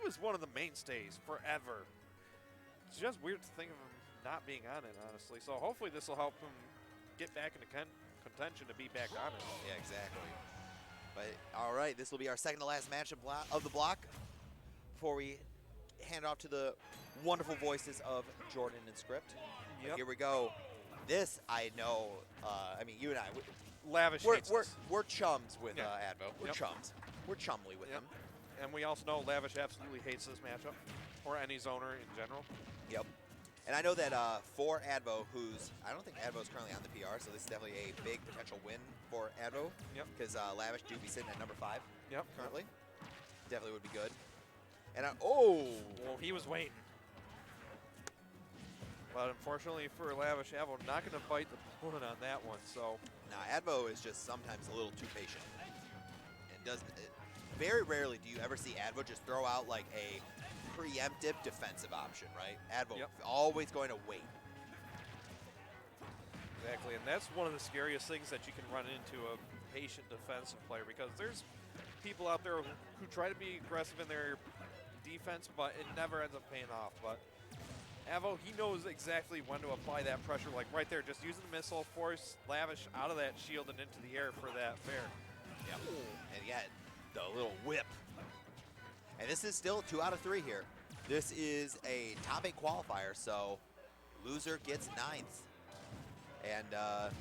was one of the mainstays forever. It's just weird to think of him not being on it, honestly. So hopefully this will help him get back into contention to be back on it. Yeah, exactly. But all right, this will be our second to last match of the block before we hand off to the wonderful voices of Jordan and Script. Yep. Here we go. This I know. I mean, you and I. Lavish We're chums with Adveux. We're Yep. chums. We're chumly with him. And we also know Lavish absolutely hates this matchup, or any zoner in general. Yep. And I know that for Adveux, I don't think Adveux is currently on the PR, so this is definitely a big potential win for Adveux. Yep. Because Lavish do be sitting at number 5. Yep. Currently. Definitely would be good. And well, he was waiting. But unfortunately for Lavish, Adveux not going to bite the bullet on that one. So now Adveux is just sometimes a little too patient. And very rarely do you ever see Adveux just throw out like a preemptive defensive option, right? Adveux always going to wait. Exactly, and that's one of the scariest things that you can run into a patient defensive player, because there's people out there who try to be aggressive in their defense, but it never ends up paying off. But Adveux, he knows exactly when to apply that pressure, like right there, just using the missile, force Lavish out of that shield and into the air for that fair. Yep. And yeah, the little whip. And this is still 2 out of 3 here. This is a top 8 qualifier, so loser gets 9th. And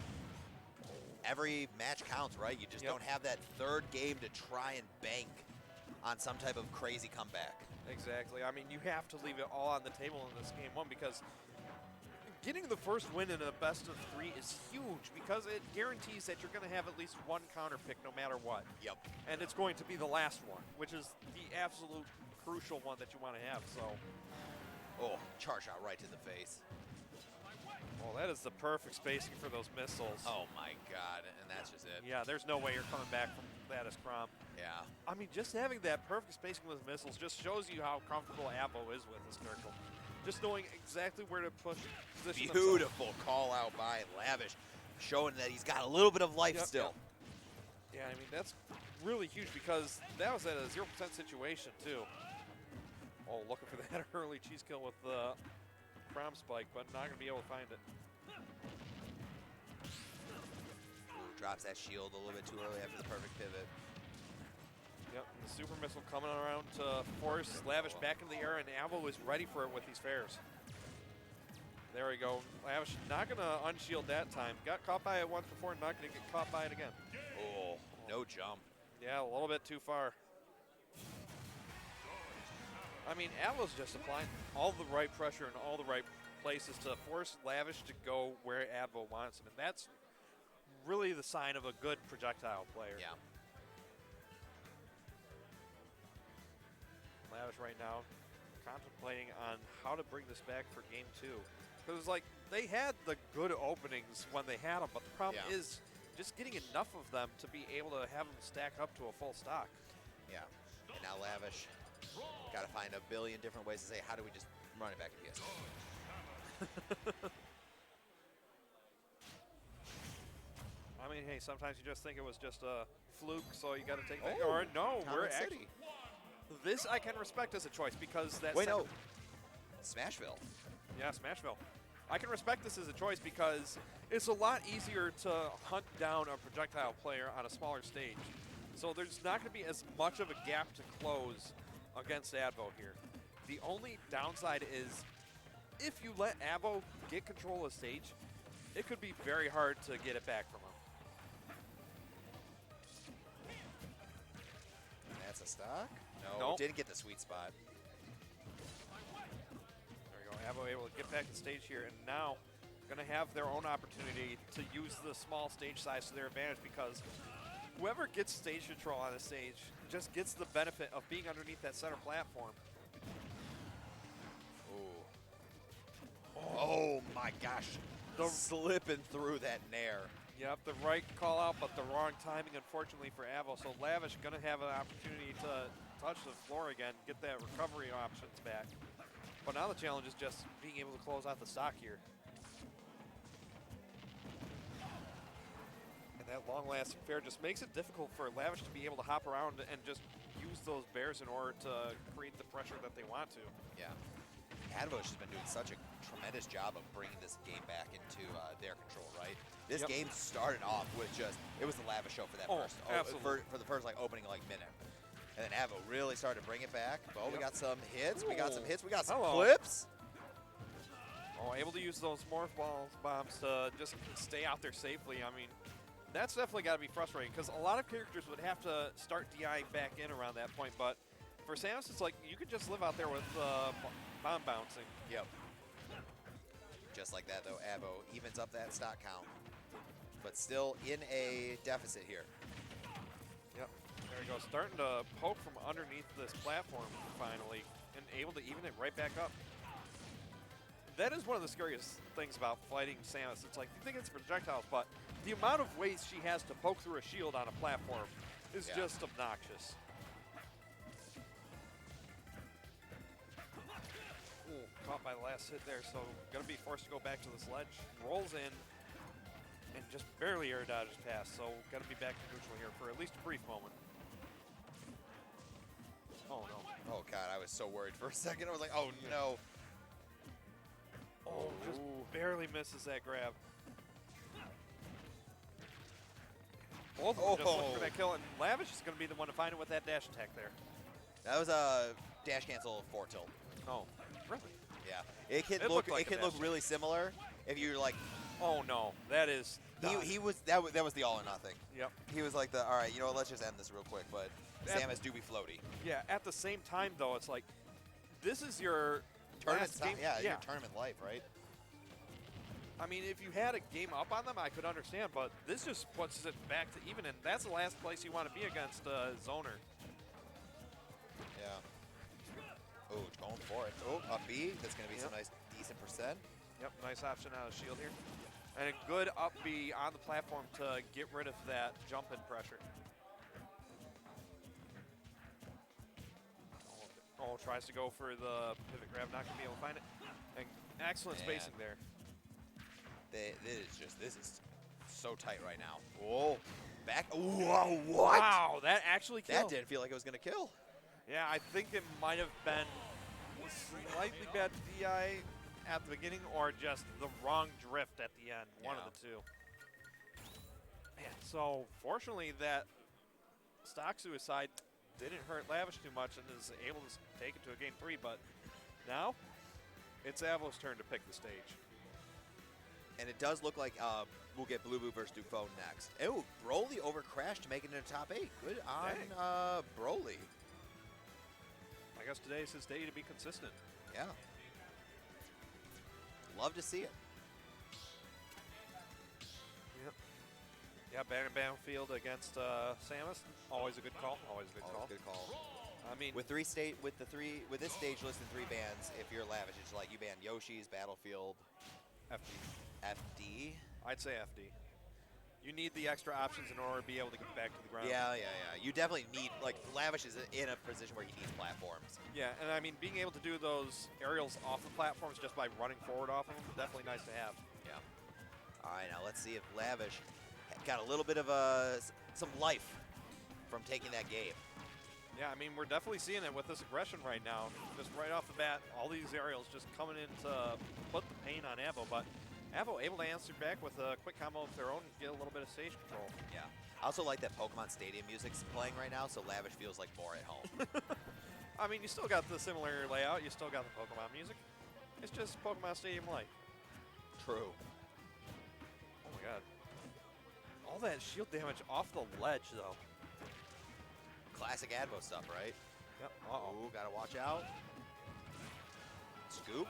every match counts, right? You just don't have that third game to try and bank on some type of crazy comeback. Exactly. I mean, you have to leave it all on the table in this game 1, because getting the first win in a best of 3 is huge, because it guarantees that you're going to have at least one counter pick no matter what. Yep. And it's going to be the last one, which is the absolute crucial one that you want to have. So, charge shot right to the face. Well, that is the perfect spacing for those missiles. Oh my God, and that's just it. Yeah, there's no way you're coming back from that as Chrom. Yeah. I mean, just having that perfect spacing with missiles just shows you how comfortable Adveux is with this character. Just knowing exactly where to push, position Beautiful call out by Lavish, showing that he's got a little bit of life still. Yeah, I mean, that's really huge, because that was at a 0% situation, too. Oh, looking for that early cheese kill with the Chrom spike, but not going to be able to find it. Drops that shield a little bit too early after the perfect pivot. Yep, and the super missile coming around to force Lavish back into the air, and Adveux is ready for it with these fairs. There we go. Lavish not going to unshield that time. Got caught by it once before, not going to get caught by it again. Oh, no jump. Yeah, a little bit too far. I mean, Adveu's just applying all the right pressure in all the right places to force Lavish to go where Adveux wants him, and that's really the sign of a good projectile player. Yeah. Lavish right now contemplating on how to bring this back for game 2. Because, like, they had the good openings when they had them, but the problem is just getting enough of them to be able to have them stack up to a full stock. Yeah. And now Lavish got to find a billion different ways to say, how do we just run it back to PS? I mean, hey, sometimes you just think it was just a fluke, so you got to take that. Or no, we're actually. This I can respect as a choice, because that's. Wait, no. Smashville. Yeah, Smashville. I can respect this as a choice because it's a lot easier to hunt down a projectile player on a smaller stage. So there's not going to be as much of a gap to close against Adveux here. The only downside is if you let Adveux get control of the stage, it could be very hard to get it back from him. That's a stock? No, Nope. Didn't get the sweet spot. There we go. Adveux able to get back to stage here, and now going to have their own opportunity to use the small stage size to their advantage, because whoever gets stage control on the stage just gets the benefit of being underneath that center platform. Oh my gosh. Slipping through that nair. Yep, the right call out, but the wrong timing, unfortunately, for Adveux. So Lavish going to have an opportunity to touch the floor again, get that recovery options back. But now the challenge is just being able to close out the stock here. That long-lasting fair just makes it difficult for Lavish to be able to hop around and just use those bears in order to create the pressure that they want to. Yeah. Adveux has been doing such a tremendous job of bringing this game back into their control, right? This game started off with it was the Lavish show for that for the first opening minute. And then Adveux really started to bring it back. Oh, we got some hits, we got some clips. Oh, able to use those morph bombs to just stay out there safely. I mean, that's definitely got to be frustrating because a lot of characters would have to start DIing back in around that point. But for Samus, it's like you could just live out there with bomb bouncing. Yep. Just like that, though, Adveux evens up that stock count, but still in a deficit here. Yep. There we go. Starting to poke from underneath this platform finally and able to even it right back up. That is one of the scariest things about fighting Samus. It's like, you think it's projectiles, but the amount of ways she has to poke through a shield on a platform is just obnoxious. Ooh, caught by the last hit there, so gonna be forced to go back to this ledge. Rolls in and just barely air dodges past, so gotta be back to neutral here for at least a brief moment. Oh no. Oh God, I was so worried for a second. I was like, oh no. Oh, just barely misses that grab. Both of them just looking for that kill, and Lavish is going to be the one to find it with that dash attack there. That was a dash cancel 4 tilt. Oh, really? Yeah, it can look really similar if you're like. Oh no, that is. He was that was the all or nothing. Yep. He was like all right, you know what? Let's just end this real quick. But Samus do be floaty. Yeah. At the same time, though, it's like this is your. Tournament time, your tournament life, right? I mean, if you had a game up on them, I could understand, but this just puts it back to even, and that's the last place you want to be against Zoner. Yeah. Oh, going for it. Oh, up B. That's going to be some nice, decent percent. Yep, nice option out of shield here. And a good up B on the platform to get rid of that jump-in pressure. Oh, tries to go for the pivot grab, not gonna be able to find it. And excellent spacing there. This is so tight right now. Whoa, back. Whoa, what? Wow, that actually killed. That didn't feel like it was gonna kill. Yeah, I think it might have been slightly bad DI at the beginning or just the wrong drift at the end. One of the two. Man, so fortunately that stock suicide didn't hurt Lavish too much and is able to take it to a game 3, but now it's Adveux's turn to pick the stage. And it does look like we'll get Blue Boo versus Dufault next. Oh, Broly over Crash to make it into top 8. Good on Broly. I guess today is his day to be consistent. Yeah. Love to see it. Yep. Yeah, Banner Battlefield against Samus. Always a good call. Always a good call. Good call. I mean, with this stage listed 3 bans, if you're Lavish, it's like you ban Yoshi's, Battlefield, FD. I'd say FD. You need the extra options in order to be able to get back to the ground. Yeah. You definitely need, Lavish is in a position where he needs platforms. Yeah, and I mean, being able to do those aerials off the platforms just by running forward off of them, definitely nice to have. Yeah. All right, now let's see if Lavish got a little bit of some life from taking that game. Yeah, I mean, we're definitely seeing it with this aggression right now. Just right off the bat, all these aerials just coming in to put the pain on Adveux, but Adveux able to answer back with a quick combo of their own and get a little bit of stage control. Yeah. I also like that Pokemon Stadium music's playing right now, so Lavish feels like more at home. I mean, you still got the similar layout. You still got the Pokemon music. It's just Pokemon Stadium Light. True. Oh, my God. All that shield damage off the ledge, though. Classic Adveux stuff, right? Yep. Uh-oh. Ooh, gotta watch out. Scoop.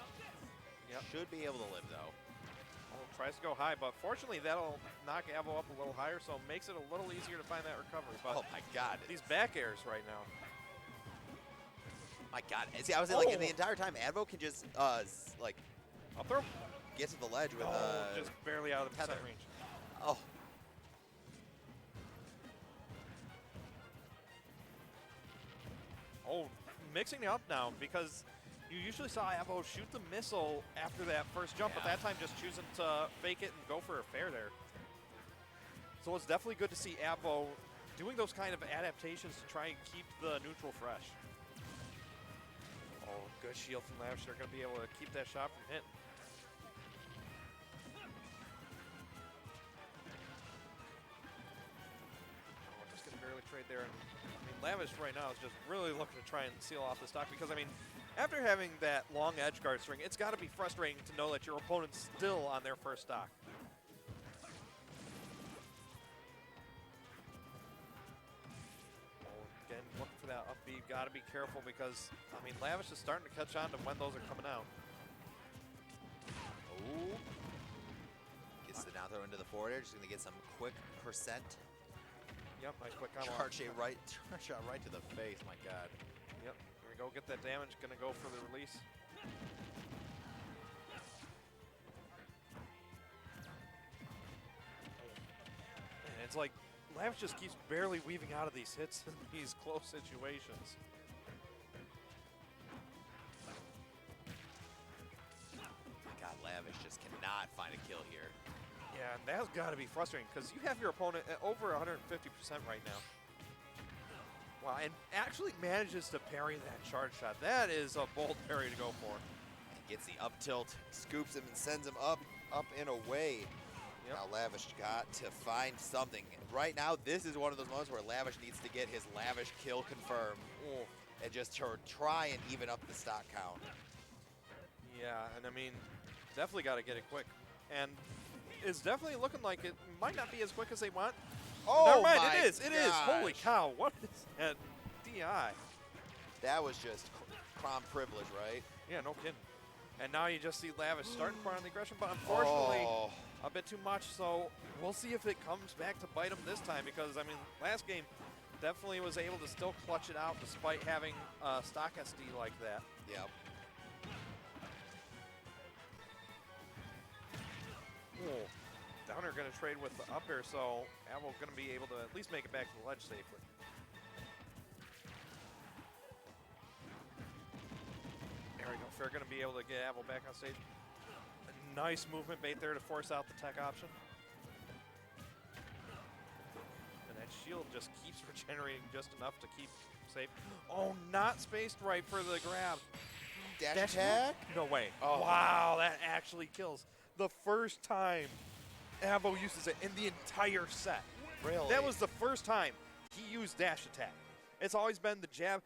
Yep. Should be able to live, though. Oh, tries to go high, but fortunately that'll knock Adveux up a little higher, so it makes it a little easier to find that recovery. But oh, my God. These back airs right now. My God. See, I was like, the entire time, Adveux can just, Up throw. Get to the ledge with, just barely out of the percent range. Oh. Oh, mixing it up now because you usually saw Adveux shoot the missile after that first jump, but that time just choosing to fake it and go for a fair there. So it's definitely good to see Adveux doing those kind of adaptations to try and keep the neutral fresh. Oh, good shield from Lavish. They're going to be able to keep that shot from hitting. Oh, just going to barely trade there. And, I mean, Lavish right now is just really looking to try and seal off the stock because, I mean, after having that long edge guard string, it's got to be frustrating to know that your opponent's still on their first stock. Again, looking for that up B. Got to be careful because, I mean, Lavish is starting to catch on to when those are coming out. Oh. Gets the down throw into the forward air. Just going to get some quick percent. Yep, nice quick combo. Charge shot right to the face. My God. Yep, here we go. Get that damage. Going to go for the release. And it's like Lavish just keeps barely weaving out of these hits in these close situations. My God, Lavish just cannot find a kill here. Yeah, and that's got to be frustrating because you have your opponent at over 150% right now. Wow, and actually manages to parry that charge shot. That is a bold parry to go for. And gets the up tilt, scoops him and sends him up and away. Yep. Now Lavish got to find something. Right now, this is one of those moments where Lavish needs to get his Lavish kill confirmed. Oh. And just try and even up the stock count. Yeah, and I mean, definitely got to get it quick. And it's definitely looking like it might not be as quick as they want. Oh, never mind, my it is. It is. Holy gosh. cow, what is that DI? That was just Chrom privilege, right? Yeah, no kidding. And now you just see Lavish starting part on the aggression, but unfortunately, a bit too much. So we'll see if it comes back to bite him this time because, I mean, last game definitely was able to still clutch it out despite having stock SD like that. Yep. Oh. Downer going to trade with the up air, so Adveux going to be able to at least make it back to the ledge safely. There we go. Fair going to be able to get Adveux back on stage. A nice movement bait there to force out the tech option. And that shield just keeps regenerating just enough to keep safe. Oh, not spaced right for the grab. Dash attack? No way. Oh. Wow, that actually kills. The first time Adveux uses it in the entire set. Really? That was the first time he used dash attack. It's always been the jab.